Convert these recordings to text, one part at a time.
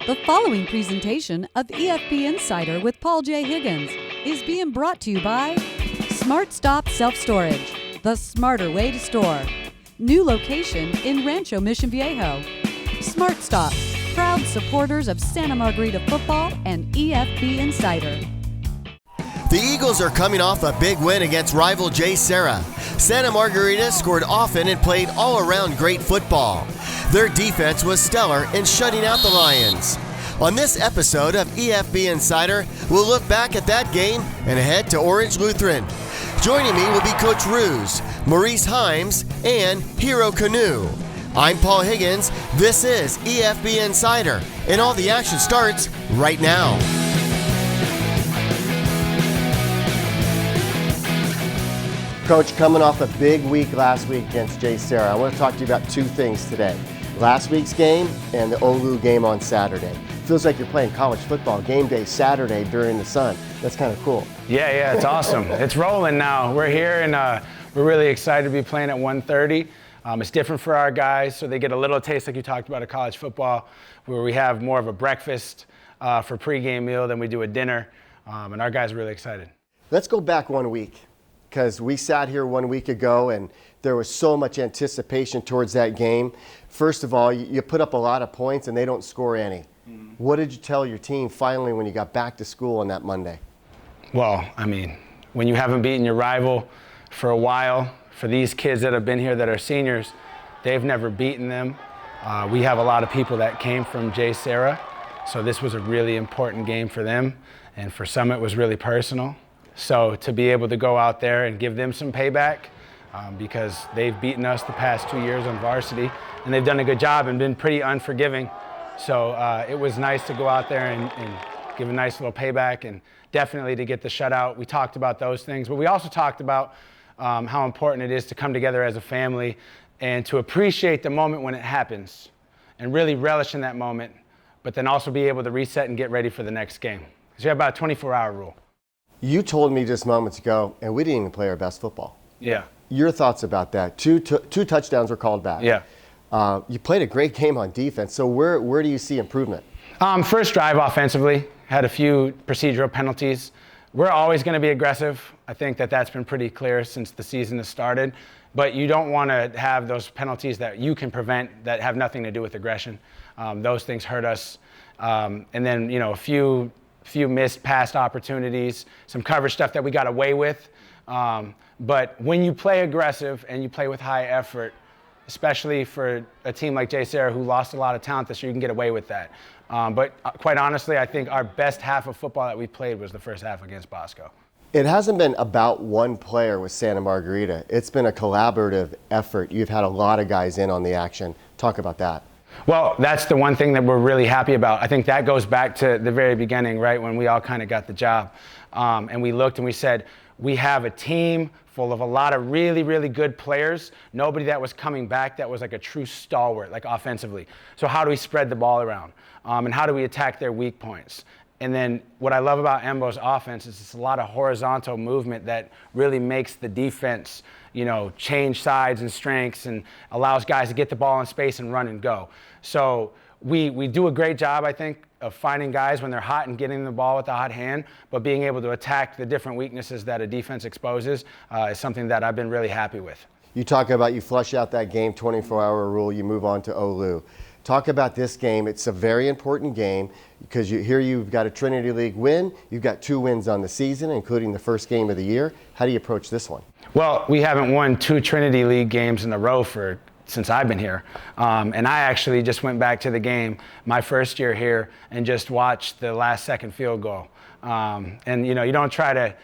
The following presentation of EFB Insider with Paul J. Higgins is being brought to you by Smart Stop Self-Storage, the smarter way to store. New location in Rancho Mission Viejo. Smart Stop, proud supporters of Santa Margarita football and EFB Insider. The Eagles are coming off a big win against rival JSerra. Santa Margarita scored often and played all-around great football. Their defense was stellar in shutting out the Lions. On this episode of EFB Insider, we'll look back at that game and ahead to Orange Lutheran. Joining me will be Coach Rouz, Maurice Hines, and Hero Kanu. I'm Paul Higgins. This is EFB Insider, and all the action starts right now. Coach, coming off a big week last week against JSerra, I want to talk to you about two things today. Last week's game and the Olu game on Saturday. Feels like you're playing college football game day Saturday during the sun. That's kind of cool. Yeah, it's awesome. It's rolling now. We're here and we're really excited to be playing at 1:30. It's different for our guys, so they get a little taste, like you talked about, of college football, where we have more of a breakfast for pregame meal than we do a dinner, and our guys are really excited. Let's go back 1 week, because we sat here 1 week ago and there was so much anticipation towards that game. First of all, you put up a lot of points and they don't score any. What did you tell your team finally when you got back to school on that Monday? Well, I mean, when you haven't beaten your rival for a while, for these kids that have been here that are seniors, they've never beaten them. We have a lot of people that came from JSerra, so this was a really important game for them, and for some it was really personal. So to be able to go out there and give them some payback, because they've beaten us the past 2 years on varsity, and they've done a good job and been pretty unforgiving. So it was nice to go out there and give a nice little payback, and definitely to get the shutout. We talked about those things, but we also talked about how important it is to come together as a family and to appreciate the moment when it happens and really relish in that moment, but then also be able to reset and get ready for the next game. Because you have about a 24-hour rule. You told me just moments ago, and we didn't even play our best football. Yeah. Your thoughts about that? Two touchdowns were called back. Yeah. You played a great game on defense, so where do you see improvement? First drive offensively, had a few procedural penalties. We're always going to be aggressive. I think that's been pretty clear since the season has started. But you don't want to have those penalties that you can prevent that have nothing to do with aggression. Those things hurt us. And then, a few missed past opportunities, some coverage stuff that we got away with. But when you play aggressive and you play with high effort, especially for a team like JSerra who lost a lot of talent this year, you can get away with that. But quite honestly, I think our best half of football that we played was the first half against Bosco. It hasn't been about one player with Santa Margarita. It's been a collaborative effort. You've had a lot of guys in on the action. Talk about that. Well, that's the one thing that we're really happy about. I think that goes back to the very beginning, right, when we all kind of got the job. And we looked and we said, we have a team full of a lot of really, really good players. Nobody that was coming back that was like a true stalwart, like offensively. So how do we spread the ball around? And how do we attack their weak points? And then what I love about Embo's offense is it's a lot of horizontal movement that really makes the defense, change sides and strengths and allows guys to get the ball in space and run and go. So we do a great job, I think, of finding guys when they're hot and getting the ball with the hot hand, but being able to attack the different weaknesses that a defense exposes is something that I've been really happy with. You talk about you flush out that game, 24-hour rule, you move on to Olu. Talk about this game. It's a very important game because you've got a Trinity League win. You've got 2 wins on the season, including the first game of the year. How do you approach this one? Well, we haven't won 2 Trinity League games in a row since I've been here. And I actually just went back to the game my first year here and just watched the last second field goal. And you don't try to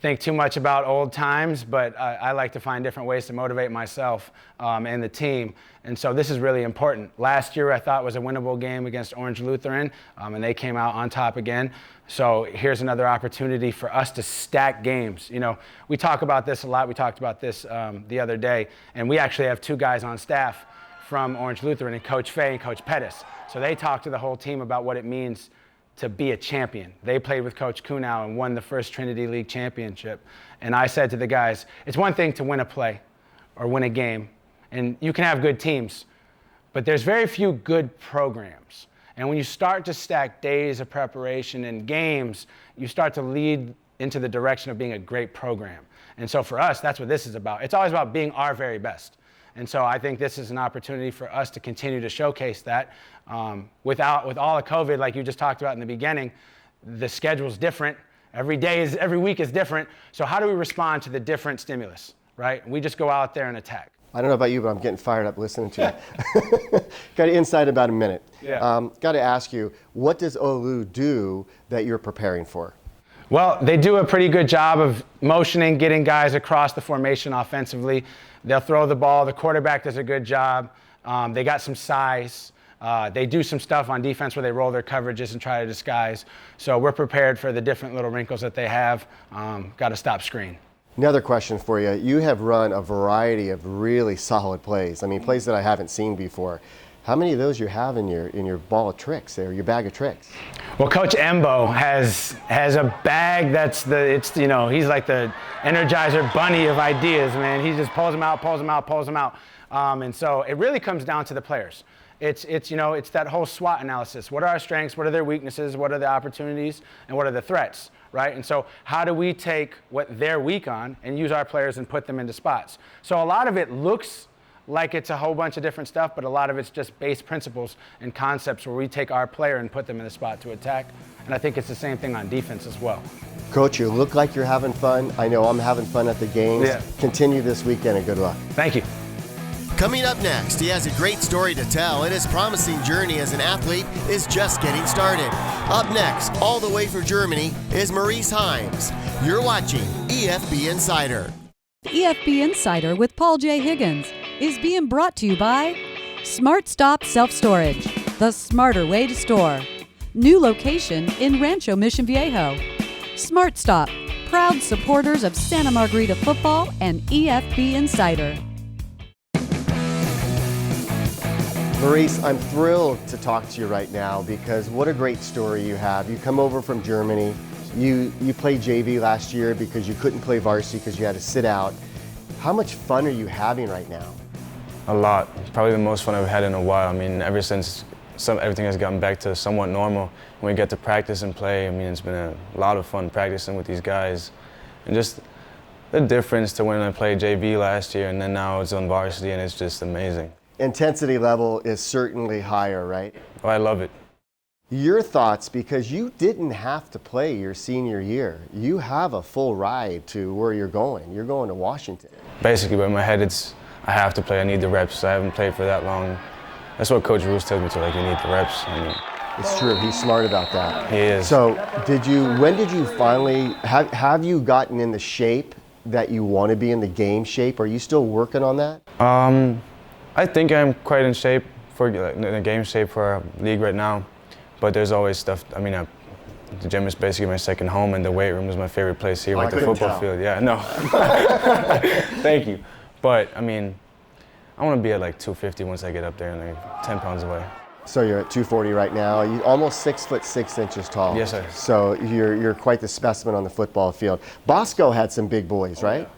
think too much about old times, but I like to find different ways to motivate myself and the team. And so this is really important. Last year I thought was a winnable game against Orange Lutheran, and they came out on top again. So here's another opportunity for us to stack games. We talk about this a lot. We talked about this the other day, and we actually have 2 guys on staff from Orange Lutheran, and Coach Fay and Coach Pettis. So they talk to the whole team about what it means to be a champion. They played with Coach Kanu and won the first Trinity League championship. And I said to the guys, it's one thing to win a play or win a game, and you can have good teams, but there's very few good programs. And when you start to stack days of preparation and games, you start to lead into the direction of being a great program. And so for us, that's what this is about. It's always about being our very best. And so I think this is an opportunity for us to continue to showcase that. With all of COVID, like you just talked about in the beginning, the schedule's different. Every week is different. So how do we respond to the different stimulus, right? We just go out there and attack. I don't know about you, but I'm getting fired up listening to you. Got inside about a minute. Yeah. Got to ask you, what does Olu do that you're preparing for? Well, they do a pretty good job of motioning, getting guys across the formation offensively. They'll throw the ball. The quarterback does a good job. They got some size. They do some stuff on defense where they roll their coverages and try to disguise. So we're prepared for the different little wrinkles that they have. Got to stop screen. Another question for you. You have run a variety of really solid plays. I mean, plays that I haven't seen before. How many of those you have in your ball of tricks or your bag of tricks? Well, Coach Embo has a bag he's like the Energizer bunny of ideas, man. He just pulls them out. And so it really comes down to the players. It's that whole SWOT analysis. What are our strengths? What are their weaknesses? What are the opportunities? And what are the threats, right? And so how do we take what they're weak on and use our players and put them into spots? So a lot of it looks like it's a whole bunch of different stuff, but a lot of it's just base principles and concepts where we take our player and put them in the spot to attack. And I think it's the same thing on defense as well. Coach, you look like you're having fun. I know I'm having fun at the games. Yeah. Continue this weekend and good luck. Thank you. Coming up next, he has a great story to tell, and his promising journey as an athlete is just getting started. Up next, all the way from Germany, is Maurice Hines. You're watching EFB Insider. The EFB Insider with Paul J. Higgins is being brought to you by Smart Stop Self-Storage, the smarter way to store. New location in Rancho Mission Viejo. Smart Stop, proud supporters of Santa Margarita football and EFB Insider. Maurice, I'm thrilled to talk to you right now because what a great story you have. You come over from Germany. You played JV last year because you couldn't play varsity because you had to sit out. How much fun are you having right now? A lot. Probably the most fun I've had in a while. I mean, ever since everything has gotten back to somewhat normal, when we get to practice and play, I mean, it's been a lot of fun practicing with these guys. And just the difference to when I played JV last year and then now it's on varsity, and it's just amazing. Intensity level is certainly higher, right? Oh, I love it. Your thoughts, because you didn't have to play your senior year. You have a full ride to where you're going. You're going to Washington. Basically, but in my head, I have to play. I need the reps. I haven't played for that long. That's what Coach Rouz tells me to, like, you need the reps. I mean, it's true. He's smart about that. He is. So when did you finally, have you gotten in the shape that you want to be in, the game shape? Are you still working on that? I think I'm quite in shape for the game shape for our league right now, but there's always stuff. I mean, the gym is basically my second home, and the weight room is my favorite place here with the football field. Yeah, no. Thank you. But I mean, I want to be at like 250 once I get up there and like 10 pounds away. So you're at 240 right now. You're almost 6'6" tall. Yes, sir. So you're quite the specimen on the football field. Bosco had some big boys, right?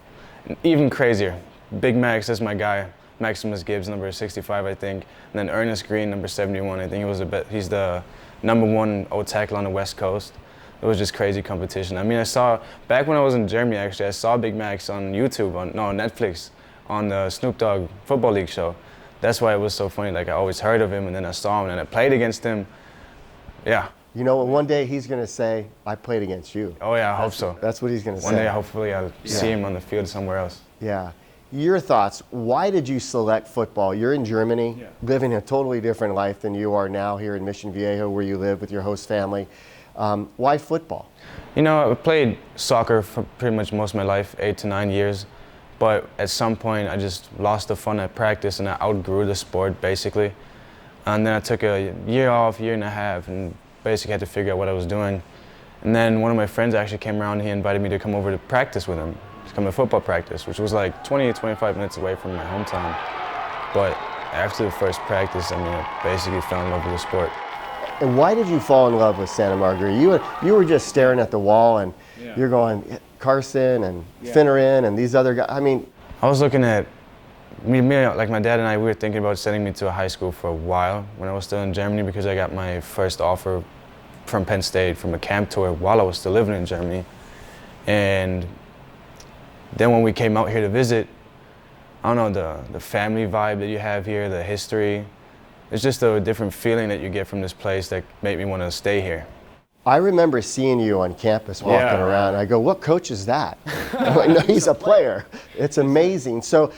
Even crazier. Big Max is my guy. Maximus Gibbs, number 65, I think. And then Ernest Green, number 71. I think he's the #1 O tackle on the West Coast. It was just crazy competition. I mean, I saw, back when I was in Germany, actually, I saw Big Max on YouTube, on Netflix, on the Snoop Dogg Football League show. That's why it was so funny. Like, I always heard of him, and then I saw him, and I played against him. Yeah. You know, one day he's going to say, I played against you. Oh, yeah, I hope so. That's what he's going to say. One day, hopefully, I'll see him on the field somewhere else. Yeah. Your thoughts, why did you select football? You're in Germany, living a totally different life than you are now here in Mission Viejo, where you live with your host family. Why football? You know, I played soccer for pretty much most of my life, 8 to 9 years. But at some point, I just lost the fun at practice, and I outgrew the sport, basically. And then I took a year off, year and a half, and basically had to figure out what I was doing. And then one of my friends actually came around, and he invited me to come over to practice with him. Come to football practice, which was like 20 to 25 minutes away from my hometown. But after the first practice, I mean, I basically fell in love with the sport. And why did you fall in love with Santa Margarita? You were just staring at the wall, and you're going, Carson and Finneran and these other guys. I mean, I was looking at like my dad and I, we were thinking about sending me to a high school for a while when I was still in Germany, because I got my first offer from Penn State from a camp tour while I was still living in Germany. And then when we came out here to visit, I don't know, the family vibe that you have here, the history, it's just a different feeling that you get from this place that made me want to stay here. I remember seeing you on campus walking around. I go, what coach is that? I'm like, no, he's a player. It's amazing. So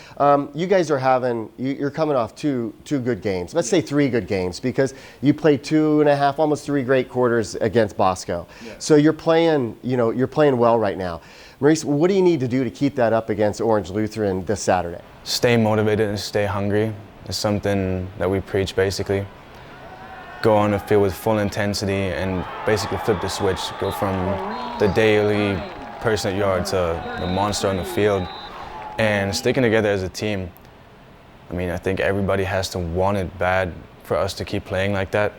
you guys are you're coming off two good games. Let's say 3 good games, because you played 2.5, almost 3 great quarters against Bosco. Yeah. So you're playing well right now. Maurice, what do you need to do to keep that up against Orange Lutheran this Saturday? Stay motivated and stay hungry. It's something that we preach, basically. Go on the field with full intensity and basically flip the switch. Go from the daily person at yard to the monster on the field. And sticking together as a team. I mean, I think everybody has to want it bad for us to keep playing like that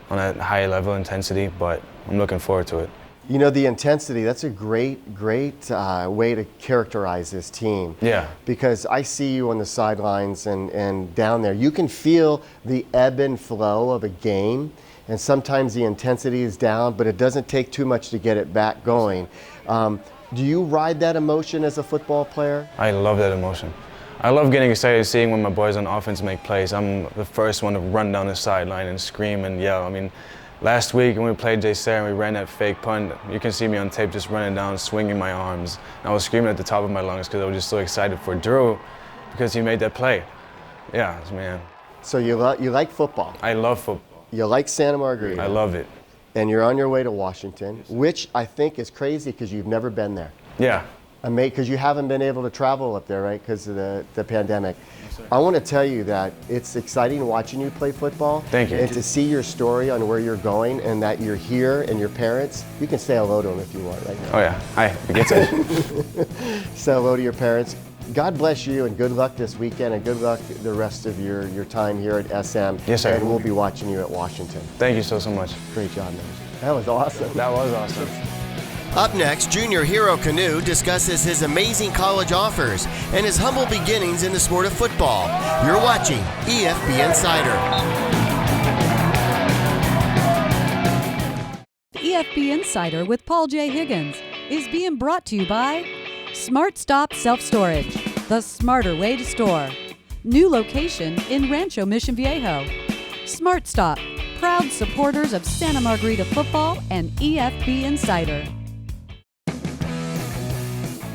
on a high level intensity, but I'm looking forward to it. You know, the intensity, that's a great way to characterize this team. Yeah. Because I see you on the sidelines and down there. You can feel the ebb and flow of a game, and sometimes the intensity is down, but it doesn't take too much to get it back going. Do you ride that emotion as a football player? I love that emotion. I love getting excited seeing when my boys on offense make plays. I'm the first one to run down the sideline and scream and yell. I mean, last week when we played JSerra and we ran that fake punt, you can see me on tape just running down, swinging my arms. And I was screaming at the top of my lungs because I was just so excited for Drew because he made that play. Yeah, man. So you like football? I love football. You like Santa Margarita? I love it. And you're on your way to Washington, which I think is crazy because you've never been there. Yeah. Because you haven't been able to travel up there, right, because of the pandemic. Yes, I want to tell you that it's exciting watching you play football. Thank you. And to see your story on where you're going and that you're here and your parents, you can say hello to them if you want right now. Oh yeah, hi, get it. Say hello to your parents. God bless you and good luck this weekend and good luck the rest of your time here at SM. Yes, sir. And we'll be watching you at Washington. Thank you so much. Great job, man. That was awesome. That was awesome. Up next, junior hero Kanu discusses his amazing college offers and his humble beginnings in the sport of football. You're watching EFB Insider. The EFB Insider with Paul J. Higgins is being brought to you by Smart Stop Self-Storage, the smarter way to store. New location in Rancho Mission Viejo. Smart Stop, proud supporters of Santa Margarita football and EFB Insider.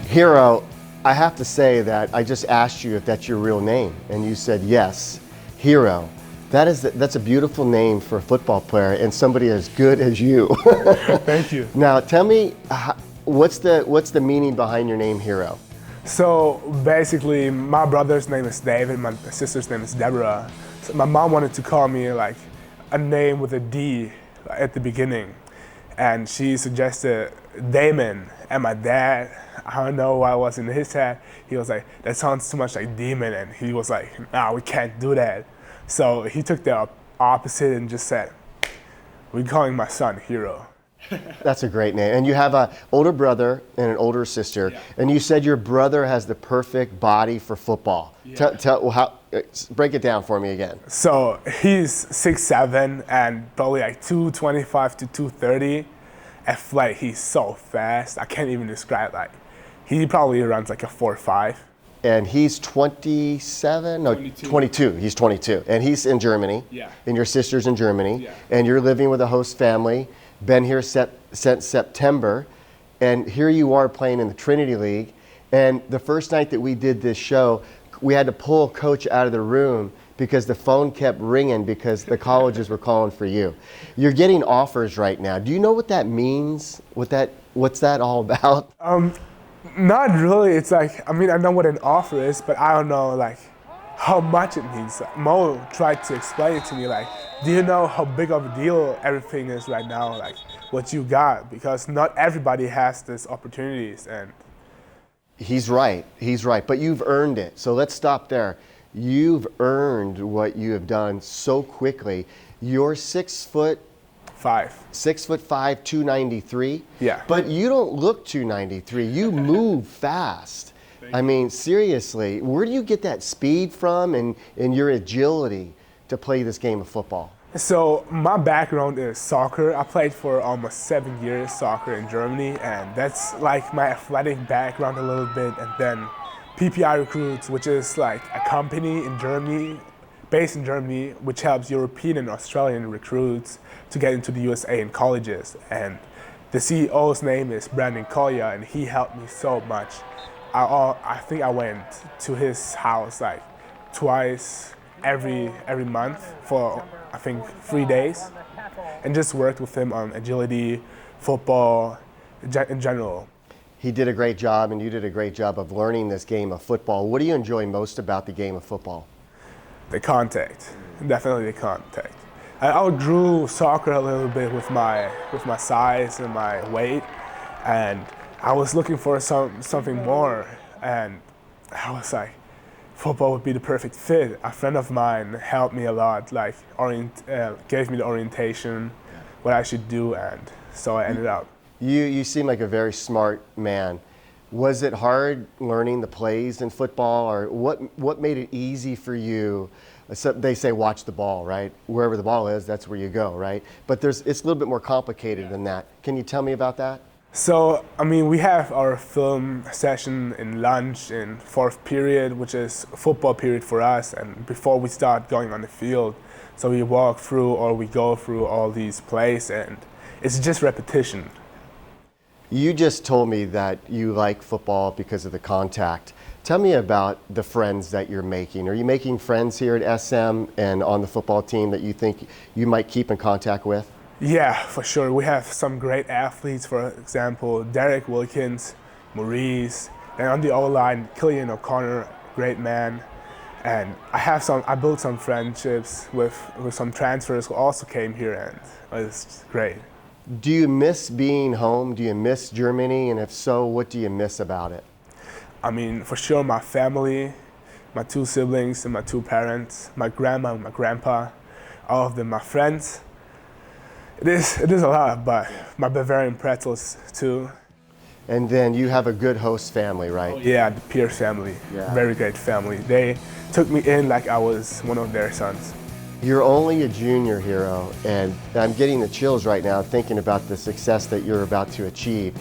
Hero, I have to say that I just asked you if that's your real name, and you said yes, Hero. That's a beautiful name for a football player and somebody as good as you. Thank you. Now, tell me, what's the meaning behind your name, Hero? So basically, my brother's name is David, my sister's name is Deborah. So my mom wanted to call me like a name with a D at the beginning, and she suggested Damon. And my dad, I don't know why it was in his head, he was like, that sounds too much like demon, and he was like, nah, we can't do that. So he took the opposite and just said, we're calling my son Hero. That's a great name. And you have an older brother and an older sister, yeah. And you said your brother has the perfect body for football. Yeah. Break it down for me again. So he's 6'7" and probably like 225 to 230. Athletic, he's so fast. I can't even describe, like, he probably runs like a 4.5. And he's 27? No, 22. He's 22. And he's in Germany. Yeah. And your sister's in Germany. Yeah. And you're living with a host family. Been here since September. And here you are playing in the Trinity League. And the first night that we did this show, we had to pull Coach out of the room because the phone kept ringing because the colleges were calling for you. You're getting offers right now. Do you know what that means? What's that all about? Not really. It's like, I mean, I know what an offer is, but I don't know like how much it means. Mo tried to explain it to me, like, do you know how big of a deal everything is right now, like what you got? Because not everybody has these opportunities. And He's right, but you've earned it. So let's stop there. You've earned what you have done so quickly. You're 6'5", 293. Yeah. But you don't look 293. You move fast. I mean, seriously, where do you get that speed from and your agility to play this game of football? So my background is soccer. I played for almost 7 years soccer in Germany, and that's like my athletic background a little bit. And then PPI Recruits, which is like a company in Germany, based in Germany, which helps European and Australian recruits to get into the USA in colleges. And the CEO's name is Brandon Collier, and he helped me so much. I think I went to his house like twice every month for I think 3 days, and just worked with him on agility, football, in general. He did a great job, and you did a great job of learning this game of football. What do you enjoy most about the game of football? The contact, definitely the contact. I outgrew soccer a little bit with my size and my weight, and I was looking for something more, and I was like, football would be the perfect fit. A friend of mine helped me a lot, like gave me the orientation, what I should do, and so I ended up. You seem like a very smart man. Was it hard learning the plays in football, or what made it easy for you? So they say watch the ball, right? Wherever the ball is, that's where you go, right? But it's a little bit more complicated than that. Can you tell me about that? So, I mean, we have our film session in lunch in fourth period, which is football period for us, and before we start going on the field. So we walk through or we go through all these plays, and it's just repetition. You just told me that you like football because of the contact. Tell me about the friends that you're making. Are you making friends here at SM and on the football team that you think you might keep in contact with? Yeah, for sure. We have some great athletes, for example, Derek Wilkins, Maurice, and on the O-line, Killian O'Connor, great man. And I built some friendships with some transfers who also came here, and it's great. Do you miss being home? Do you miss Germany? And if so, what do you miss about it? I mean, for sure, my family, my 2 siblings and my 2 parents, my grandma and my grandpa, all of them, my friends. It is a lot, but my Bavarian pretzels too. And then you have a good host family, right? Yeah, the Pierce family, very great family. They took me in like I was one of their sons. You're only a junior, Hero, and I'm getting the chills right now thinking about the success that you're about to achieve.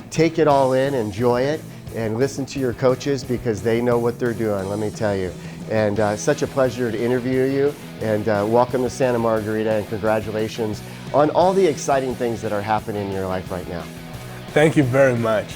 Take it all in, enjoy it, and listen to your coaches because they know what they're doing, let me tell you. And such a pleasure to interview you, and welcome to Santa Margarita, and congratulations on all the exciting things that are happening in your life right now. Thank you very much.